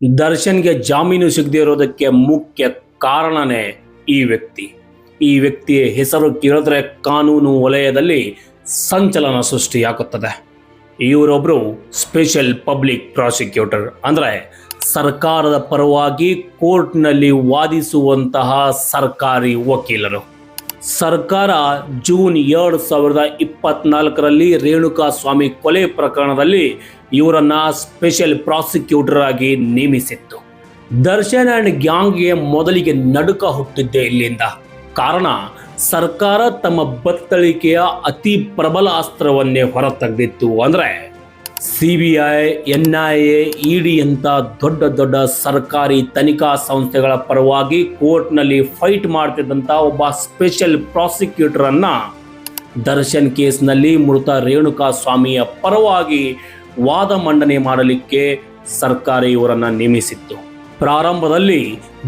ದರ್ಶನ್ಗೆ ಜಾಮೀನು ಸಿಗದೇ ಇರೋದಕ್ಕೆ ಮುಖ್ಯ ಕಾರಣನೇ ಈ ವ್ಯಕ್ತಿಯ ಹೆಸರು ಕೇಳಿದ್ರೆ ಕಾನೂನು ವಲಯದಲ್ಲಿ ಸಂಚಲನ ಸೃಷ್ಟಿಯಾಗುತ್ತದೆ. ಇವರೊಬ್ಬರು ಸ್ಪೆಷಲ್ ಪಬ್ಲಿಕ್ ಪ್ರಾಸಿಕ್ಯೂಟರ್, ಅಂದರೆ ಸರ್ಕಾರದ ಪರವಾಗಿ ಕೋರ್ಟ್ನಲ್ಲಿ ವಾದಿಸುವಂತಹ ಸರ್ಕಾರಿ ವಕೀಲರು. ಸರ್ಕಾರ ಜೂನ್ 2024ರಲ್ಲಿ ರೇಣುಕಾಸ್ವಾಮಿ ಕೊಲೆ ಪ್ರಕರಣದಲ್ಲಿ ಇವರನ್ನ ಸ್ಪೆಷಲ್ ಪ್ರಾಸಿಕ್ಯೂಟರ್ ಆಗಿ ನೇಮಿಸಿತ್ತು. ದರ್ಶನ್ ಅಂಡ್ ಗ್ಯಾಂಗ್ಗೆ ಮೊದಲಿಗೆ ನಡುಕ ಹುಟ್ಟಿದ್ದೆ ಇಲ್ಲಿಂದ. ಕಾರಣ, ಸರ್ಕಾರ ತಮ್ಮ ಬತ್ತಳಿಕೆಯ ಅತಿ ಪ್ರಬಲ ಅಸ್ತ್ರವನ್ನೇ ಹೊರತೆಗೆದಿತ್ತು. ಅಂದರೆ CBI, NIA, ED ಅಂತ ದೊಡ್ಡ ಸರ್ಕಾರಿ ತನಿಖಾ ಸಂಸ್ಥೆಗಳ ಪರವಾಗಿ ಕೋರ್ಟ್ನಲ್ಲಿ ಫೈಟ್ ಮಾಡ್ತಿದ್ದಂಥ ಒಬ್ಬ ಸ್ಪೆಷಲ್ ಪ್ರಾಸಿಕ್ಯೂಟರ್ ಅನ್ನ ದರ್ಶನ್ ಕೇಸ್ನಲ್ಲಿ ಮೃತ ರೇಣುಕಾಸ್ವಾಮಿಯ ಪರವಾಗಿ ವಾದ ಮಂಡನೆ ಮಾಡಲಿಕ್ಕೆ ಸರ್ಕಾರ ಇವರನ್ನ ನೇಮಿಸಿತ್ತು. ಪ್ರಾರಂಭದಲ್ಲಿ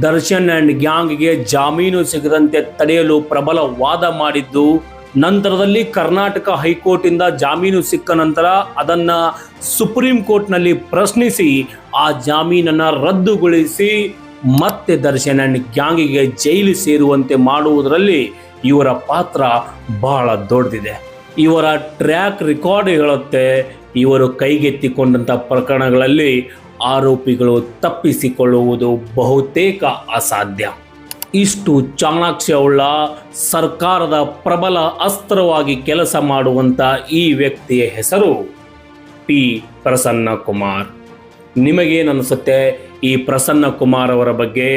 ದರ್ಶನ್ ಅಂಡ್ ಗ್ಯಾಂಗ್ಗೆ ಜಾಮೀನು ಸಿಗದಂತೆ ತಡೆಯಲು ಪ್ರಬಲ ವಾದ ಮಾಡಿದ್ದು, ನಂತರದಲ್ಲಿ ಕರ್ನಾಟಕ ಹೈಕೋರ್ಟ್ ಇಂದ ಜಾಮೀನು ಸಿಕ್ಕ ನಂತರ ಅದನ್ನ ಸುಪ್ರೀಂ ಕೋರ್ಟ್ನಲ್ಲಿ ಪ್ರಶ್ನಿಸಿ ಆ ಜಾಮೀನನ್ನ ರದ್ದುಗೊಳಿಸಿ ಮತ್ತೆ ದರ್ಶನ್ ಅಂಡ್ ಗ್ಯಾಂಗಿಗೆ ಜೈಲು ಸೇರುವಂತೆ ಮಾಡುವುದರಲ್ಲಿ ಇವರ ಪಾತ್ರ ಬಹಳ ದೊಡ್ಡದಿದೆ. ಇವರ ಟ್ರ್ಯಾಕ್ ರೆಕಾರ್ಡ್ ಹೇಳುತ್ತೆ, ಇವರು ಕೈಗೆತ್ತಿಕೊಂಡಂಥ ಪ್ರಕರಣಗಳಲ್ಲಿ ಆರೋಪಿಗಳು ತಪ್ಪಿಸಿಕೊಳ್ಳುವುದು ಬಹುತೇಕ ಅಸಾಧ್ಯ. ಇಷ್ಟು ಚಾಣಾಕ್ಷವುಳ್ಳ ಸರ್ಕಾರದ ಪ್ರಬಲ ಅಸ್ತ್ರವಾಗಿ ಕೆಲಸ ಮಾಡುವಂಥ ಈ ವ್ಯಕ್ತಿಯ ಹೆಸರು P. ಪ್ರಸನ್ನ ಕುಮಾರ್. ನಿಮಗೇನನ್ನಿಸುತ್ತೆ ಈ ಪ್ರಸನ್ನ ಕುಮಾರ್ ಅವರ ಬಗ್ಗೆ?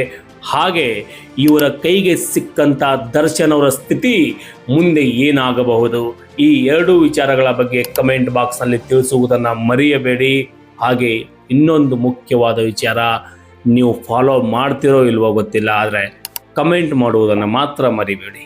ಹಾಗೆ ಇವರ ಕೈಗೆ ಸಿಕ್ಕಂಥ ದರ್ಶನ್ ಅವರ ಸ್ಥಿತಿ ಮುಂದೆ ಏನಾಗಬಹುದು? ಈ ಎರಡೂ ವಿಚಾರಗಳ ಬಗ್ಗೆ ಕಮೆಂಟ್ ಬಾಕ್ಸ್ನಲ್ಲಿ ತಿಳಿಸುವುದನ್ನು ಮರೆಯಬೇಡಿ. ಹಾಗೆ ಇನ್ನೊಂದು ಮುಖ್ಯವಾದ ವಿಚಾರ, ನೀವು ಫಾಲೋ ಮಾಡ್ತಿರೋ ಇಲ್ವೋ ಗೊತ್ತಿಲ್ಲ, ಆದರೆ ಕಮೆಂಟ್ ಮಾಡುವುದನ್ನು ಮಾತ್ರ ಮರಿಬೇಡಿ.